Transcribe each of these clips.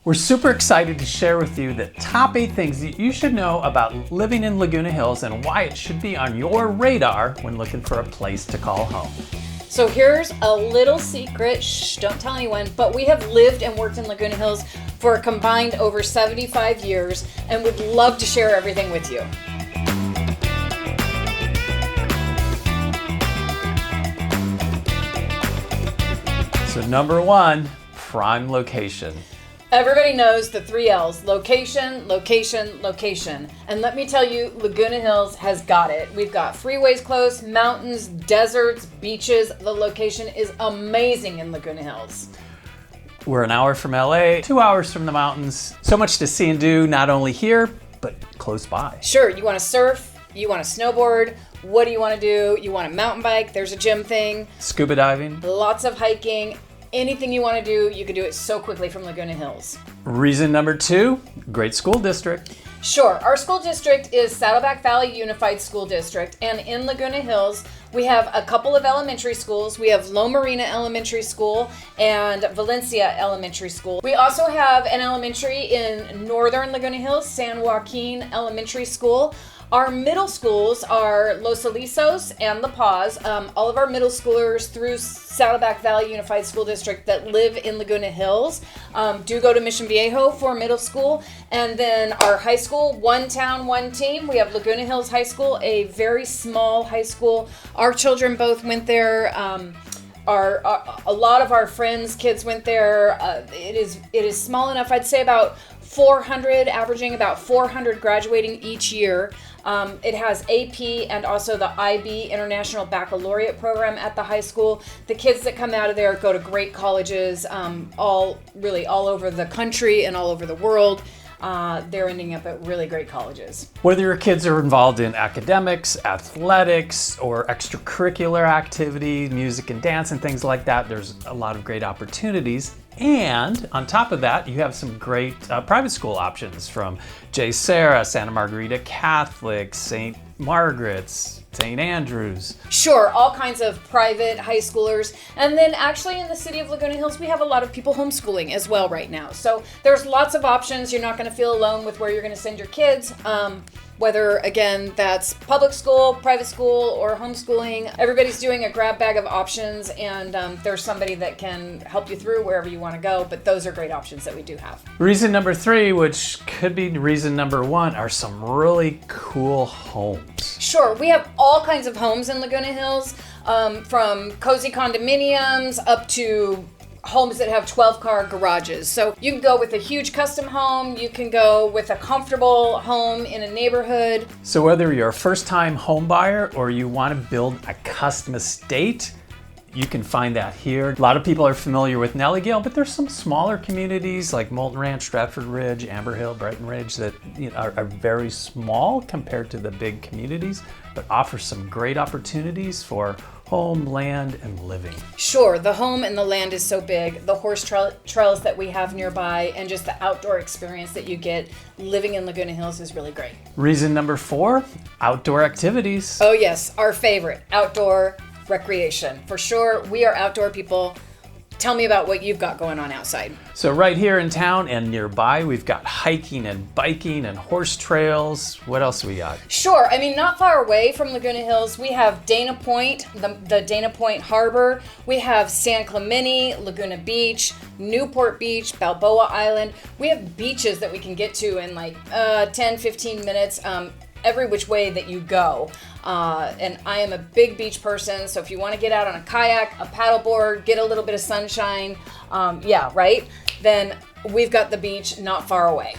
We're super excited to share with you the top 8 things that you should know about living in Laguna Hills and why it should be on your radar when looking for a place to call home. So here's a little secret, shh, don't tell anyone, but we have lived and worked in Laguna Hills for a combined over 75 years and would love to share everything with you. So number 1, prime location. Everybody knows the 3 L's, location, location, location. And let me tell you, Laguna Hills has got it. We've got freeways close, mountains, deserts, beaches. The location is amazing in Laguna Hills. We're an hour from LA, 2 hours from the mountains. So much to see and do, not only here, but close by. Sure, you want to surf, you want to snowboard. What do you want to do? You want to mountain bike, there's a gym thing. Scuba diving. Lots of hiking. Anything you want to do, you can do it so quickly from Laguna Hills. Reason number 2, great school district. Sure, our school district is Saddleback Valley Unified School District, and in Laguna Hills, we have a couple of elementary schools. We have Lo Marina Elementary School and Valencia Elementary School. We also have an elementary in northern Laguna Hills, San Joaquin Elementary School. Our middle schools are Los Alisos and La Paz. All of our middle schoolers through Saddleback Valley Unified School District that live in Laguna Hills do go to Mission Viejo for middle school. And then our high school, one town, one team. We have Laguna Hills High School, a very small high school. Our children both went there. A lot of our friends' kids went there. It is small enough. I'd say about 400, averaging about 400 graduating each year. It has AP and also the IB International Baccalaureate program at the high school. The kids that come out of there go to great colleges, all over the country and all over the world. They're ending up at really great colleges. Whether your kids are involved in academics, athletics, or extracurricular activity, music and dance and things like that, there's a lot of great opportunities. And on top of that, you have some great private school options from J. Sarah, Santa Margarita Catholic, St. Margaret's, St. Andrews. Sure, all kinds of private high schoolers. And then actually in the city of Laguna Hills, we have a lot of people homeschooling as well right now. So there's lots of options. You're not going to feel alone with where you're going to send your kids. Whether, again, that's public school, private school, or homeschooling. Everybody's doing a grab bag of options, and there's somebody that can help you through wherever you want to go, but those are great options that we do have. Reason number 3, which could be reason number 1, are some really cool homes. Sure, we have all kinds of homes in Laguna Hills, from cozy condominiums up to homes that have 12-car garages. So you can go with a huge custom home, you can go with a comfortable home in a neighborhood. So whether you're a first-time home buyer or you want to build a custom estate, you can find that here. A lot of people are familiar with Nelligale, but there's some smaller communities like Moulton Ranch, Stratford Ridge, Amber Hill, Brighton Ridge that are very small compared to the big communities, but offer some great opportunities for home, land, and living. Sure, the home and the land is so big. The horse trails that we have nearby and just the outdoor experience that you get living in Laguna Hills is really great. Reason number 4, outdoor activities. Oh yes, our favorite, outdoor recreation. For sure, we are outdoor people. Tell me about what you've got going on outside. So right here in town and nearby, we've got hiking and biking and horse trails. What else we got? Sure. I mean, not far away from Laguna Hills, we have Dana Point, the Dana Point Harbor. We have San Clemente, Laguna Beach, Newport Beach, Balboa Island. We have beaches that we can get to in like 10, 15 minutes. Every which way that you go. And I am a big beach person, so if you want to get out on a kayak, a paddleboard, get a little bit of sunshine, then we've got the beach not far away.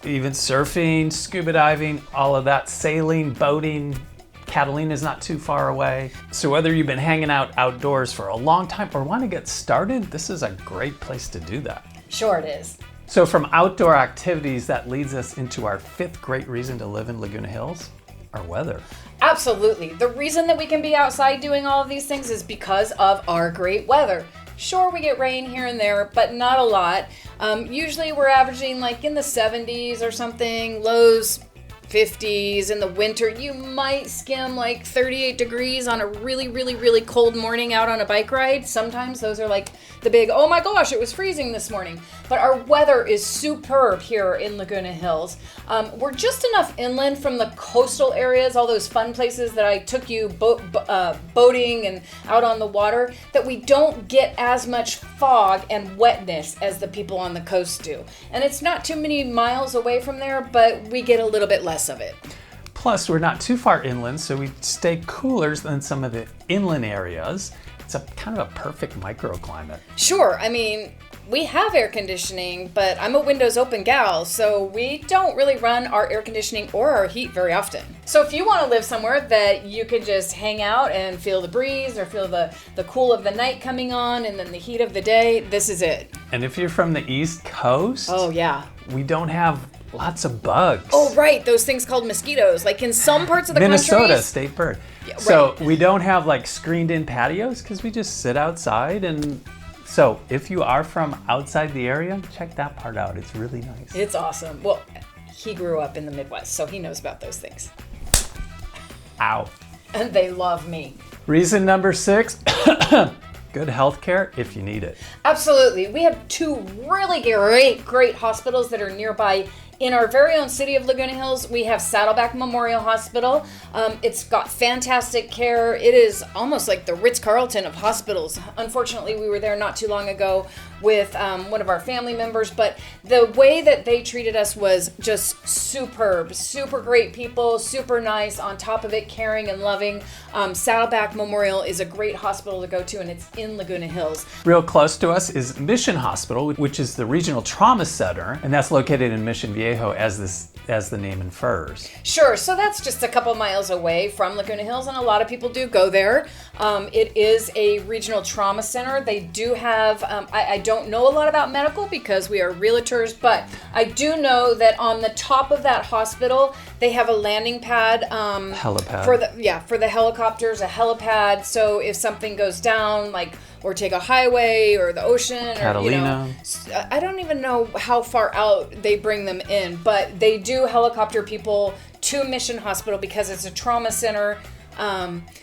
Even surfing, scuba diving, all of that, sailing, boating. Catalina's not too far away. So whether you've been hanging out outdoors for a long time or want to get started, this is a great place to do that. Sure it is. So from outdoor activities, that leads us into our 5th great reason to live in Laguna Hills, our weather. Absolutely. The reason that we can be outside doing all of these things is because of our great weather. Sure, we get rain here and there, but not a lot. Usually we're averaging like in the 70s or something, lows 50s. In the winter, you might skim like 38 degrees on a really, really, really cold morning out on a bike ride. Sometimes those are like the big, oh my gosh, it was freezing this morning. But our weather is superb here in Laguna Hills. We're just enough inland from the coastal areas, all those fun places that I took you boating and out on the water, that we don't get as much fog and wetness as the people on the coast do. And it's not too many miles away from there, but we get a little bit less of it. Plus, we're not too far inland, so we stay cooler than some of the inland areas. It's a kind of a perfect microclimate. Sure, I mean, we have air conditioning, but I'm a windows open gal, so we don't really run our air conditioning or our heat very often. So if you want to live somewhere that you can just hang out and feel the breeze or feel the cool of the night coming on and then the heat of the day, this is it. And if you're from the East Coast, oh yeah, we don't have lots of bugs. Oh right, those things called mosquitoes. Like in some parts of the Minnesota, country. state bird. Yeah, right. So we don't have like screened in patios because we just sit outside. And so if you are from outside the area, check that part out. It's really nice. It's awesome. Well, he grew up in the Midwest, so he knows about those things. Ow. And they love me. Reason number 6, good health care if you need it. Absolutely. We have 2 really great hospitals that are nearby. In our very own city of Laguna Hills, we have Saddleback Memorial Hospital. It's got fantastic care. It is almost like the Ritz-Carlton of hospitals. Unfortunately, we were there not too long ago with one of our family members, but the way that they treated us was just superb. Super great people, super nice, on top of it, caring and loving. Saddleback Memorial is a great hospital to go to, and it's in Laguna Hills. Real close to us is Mission Hospital, which is the regional trauma center, and that's located in Mission Viejo, as the name infers. Sure, so that's just a couple miles away from Laguna Hills, and a lot of people do go there. It is a regional trauma center. They do have, I don't know a lot about medical because we are realtors, but I do know that on the top of that hospital, they have a landing pad. Helipad. For the helicopters, a helipad. So if something goes down, like, or take a highway or the ocean, Catalina. Or, I don't even know how far out they bring them in, but they do helicopter people to Mission Hospital because it's a trauma center.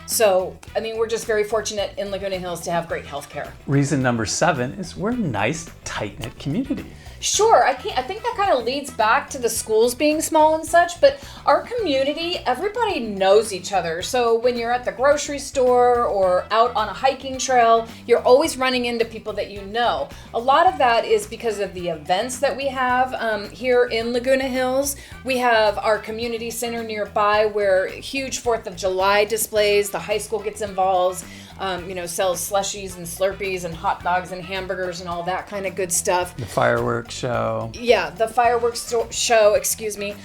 So, I mean, we're just very fortunate in Laguna Hills to have great health care. Reason number 7 is we're a nice, tight-knit community. Sure, I think that kind of leads back to the schools being small and such, but our community, everybody knows each other. So when you're at the grocery store or out on a hiking trail, you're always running into people that you know. A lot of that is because of the events that we have here in Laguna Hills. We have our community center nearby where huge 4th of July displays, the high school gets involved. Sells slushies and Slurpees and hot dogs and hamburgers and all that kind of good stuff. The fireworks show. Yeah, the fireworks show, excuse me.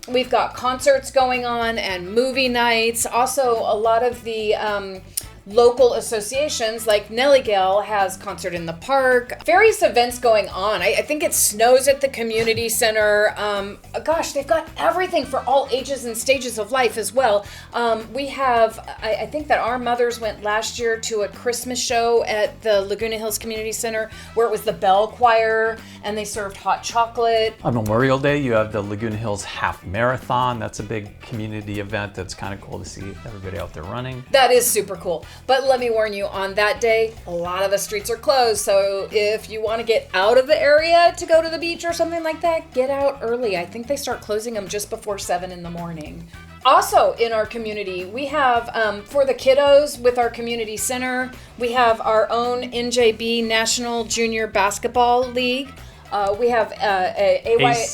We've got concerts going on and movie nights. Also, a lot of the local associations like Nellie Gale has concert in the park. Various events going on. I think it snows at the community center. Gosh, they've got everything for all ages and stages of life as well. We have, I think that our mothers went last year to a Christmas show at the Laguna Hills Community Center where it was the bell choir and they served hot chocolate. On Memorial Day, you have the Laguna Hills Half Marathon. That's a big community event that's kind of cool to see everybody out there running. That is super cool. But let me warn you, on that day, a lot of the streets are closed. So if you want to get out of the area to go to the beach or something like that, get out early. I think they start closing them just before 7 in the morning. Also in our community, we have, for the kiddos with our community center, we have our own NJB National Junior Basketball League. We have AYSO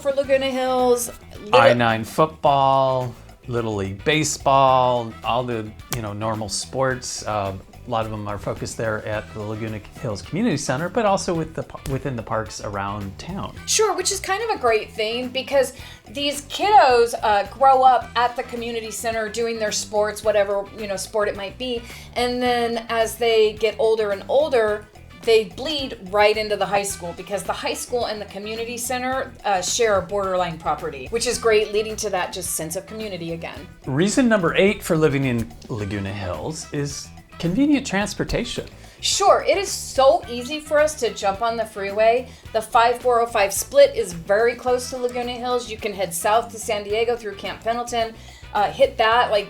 for Laguna Hills. I-9 football. Little League baseball, all the normal sports. A lot of them are focused there at the Laguna Hills Community Center, but also within the parks around town. Sure, which is kind of a great thing because these kiddos grow up at the community center doing their sports, whatever sport it might be, and then as they get older and older, they bleed right into the high school because the high school and the community center share a borderline property, which is great, leading to that just sense of community again. Reason number 8 for living in Laguna Hills is convenient transportation. Sure, it is so easy for us to jump on the freeway. The 5405 split is very close to Laguna Hills. You can head south to San Diego through Camp Pendleton, hit that, like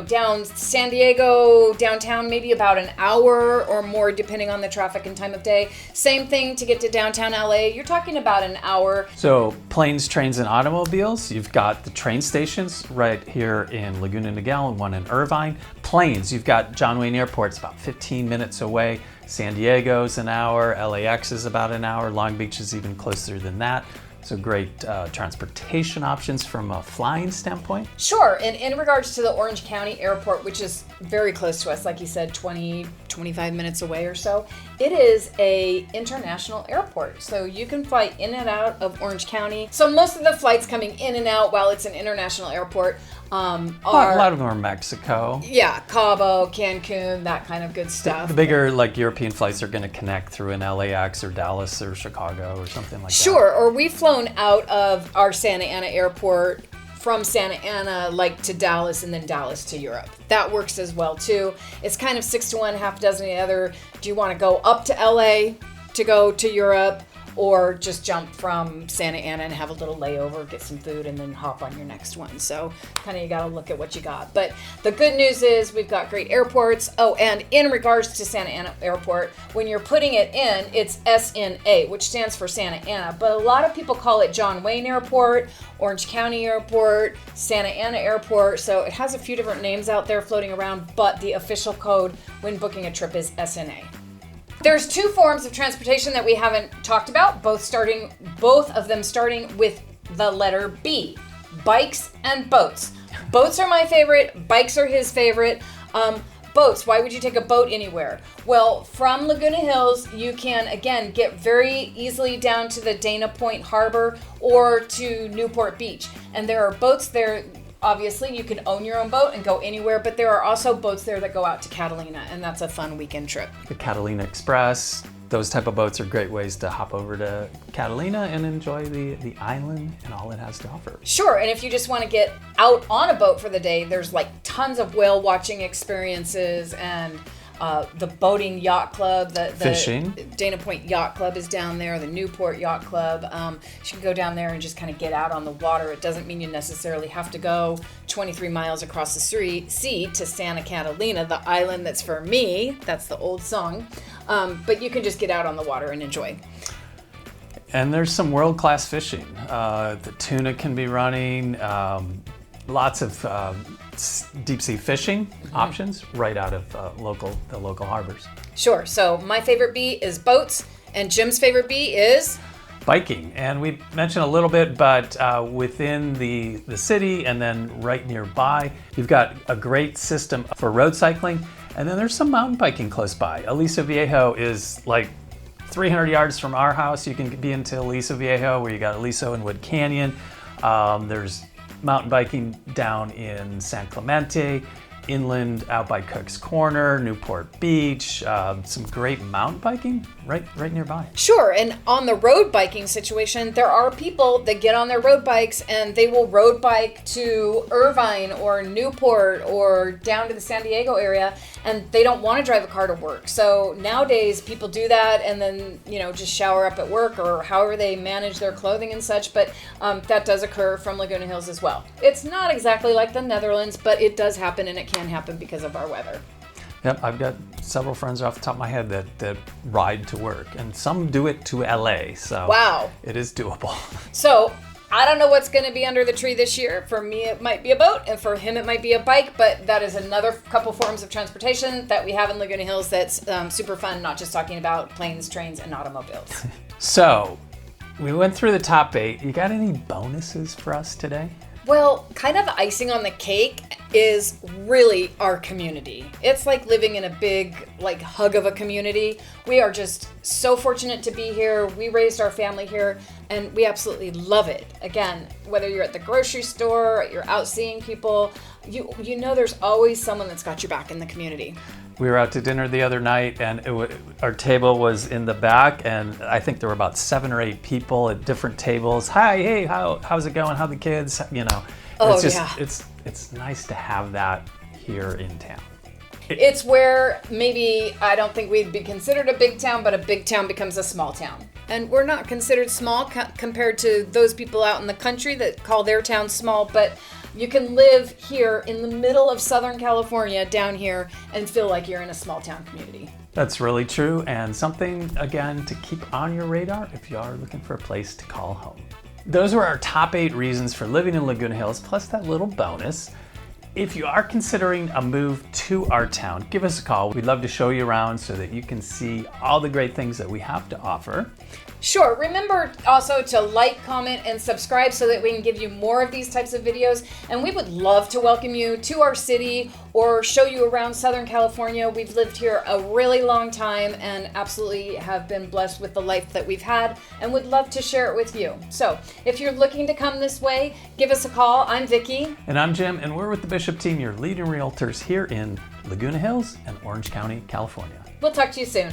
down San Diego, downtown, maybe about an hour or more, depending on the traffic and time of day. Same thing to get to downtown LA. You're talking about an hour. So planes, trains, and automobiles. You've got the train stations right here in Laguna Niguel and one in Irvine. Planes, you've got John Wayne Airport, it's about 15 minutes away. San Diego's an hour. LAX is about an hour. Long Beach is even closer than that. So great transportation options from a flying standpoint. Sure, and in regards to the Orange County Airport, which is very close to us, like you said, 25 minutes away or so, it is a international airport. So you can fly in and out of Orange County. So most of the flights coming in and out while it's an international airport a lot of them are Mexico. Yeah, Cabo, Cancun, that kind of good stuff. The bigger European flights are going to connect through an LAX or Dallas or Chicago or something like that. Sure, or we've flown out of our Santa Ana airport from Santa Ana to Dallas and then Dallas to Europe. That works as well too. It's kind of 6 to 1, half a dozen the other. Do you want to go up to LA to go to Europe, or just jump from Santa Ana and have a little layover, get some food, and then hop on your next one? So kind of you got to look at what you got. But the good news is we've got great airports. Oh, and in regards to Santa Ana Airport, when you're putting it in, it's SNA, which stands for Santa Ana. But a lot of people call it John Wayne Airport, Orange County Airport, Santa Ana Airport. So it has a few different names out there floating around, but the official code when booking a trip is SNA. There's 2 forms of transportation that we haven't talked about, both of them starting with the letter B, bikes and boats. Boats are my favorite, bikes are his favorite. Boats, why would you take a boat anywhere? Well, from Laguna Hills, you can, again, get very easily down to the Dana Point Harbor or to Newport Beach. And there are boats there. Obviously, you can own your own boat and go anywhere, but there are also boats there that go out to Catalina, and that's a fun weekend trip. The Catalina Express, those type of boats are great ways to hop over to Catalina and enjoy the island and all it has to offer. Sure, and if you just want to get out on a boat for the day, there's tons of whale watching experiences and the boating yacht club, the fishing. Dana Point Yacht Club is down there, the Newport Yacht Club. You can go down there and just kind of get out on the water. It doesn't mean you necessarily have to go 23 miles across the sea to Santa Catalina, the island that's for me. That's the old song. But you can just get out on the water and enjoy. And there's some world-class fishing. The tuna can be running. Lots of deep sea fishing options right out of the local harbors. Sure. So my favorite B is boats, and Jim's favorite B is biking. And we mentioned a little bit, but within the city and then right nearby, you've got a great system for road cycling. And then there's some mountain biking close by. Aliso Viejo is 300 yards from our house. You can be into Aliso Viejo, where you got Aliso and Wood Canyon. There's mountain biking down in San Clemente, inland out by Cook's Corner, Newport Beach, some great mountain biking right nearby. Sure, and on the road biking situation, there are people that get on their road bikes and they will road bike to Irvine or Newport or down to the San Diego area, and they don't want to drive a car to work. So nowadays people do that and then, just shower up at work or however they manage their clothing and such, but that does occur from Laguna Hills as well. It's not exactly like the Netherlands, but it does happen, and it can happen because of our weather. Yep, I've got several friends off the top of my head that ride to work, and some do it to LA, so wow, it is doable. So I don't know what's going to be under the tree this year. For me, it might be a boat, and for him, it might be a bike, but that is another couple forms of transportation that we have in Laguna Hills that's super fun, not just talking about planes, trains, and automobiles. So we went through the top 8. You got any bonuses for us today? Well, kind of the icing on the cake is really our community. It's like living in a big, hug of a community. We are just so fortunate to be here. We raised our family here, and we absolutely love it. Again, whether you're at the grocery store, you're out seeing people, there's always someone that's got your back in the community. We were out to dinner the other night, and our table was in the back, and I think there were about 7 or 8 people at different tables. Hi, hey, how's it going? How are the kids? Oh, it's nice to have that here in town. It's where maybe I don't think we'd be considered a big town, but a big town becomes a small town. And we're not considered small compared to those people out in the country that call their town small, but You can live here in the middle of Southern California down here and feel like you're in a small town community. That's really true, and something, again, to keep on your radar if you are looking for a place to call home. Those were our top 8 reasons for living in Laguna Hills, plus that little bonus. If you are considering a move to our town, give us a call. We'd love to show you around so that you can see all the great things that we have to offer. Sure, remember also to like, comment, and subscribe so that we can give you more of these types of videos. And we would love to welcome you to our city or show you around Southern California. We've lived here a really long time and absolutely have been blessed with the life that we've had and would love to share it with you. So if you're looking to come this way, give us a call. I'm Vicki. And I'm Jim, and we're with the Bishop team, your leading realtors here in Laguna Hills and Orange County, California. We'll talk to you soon.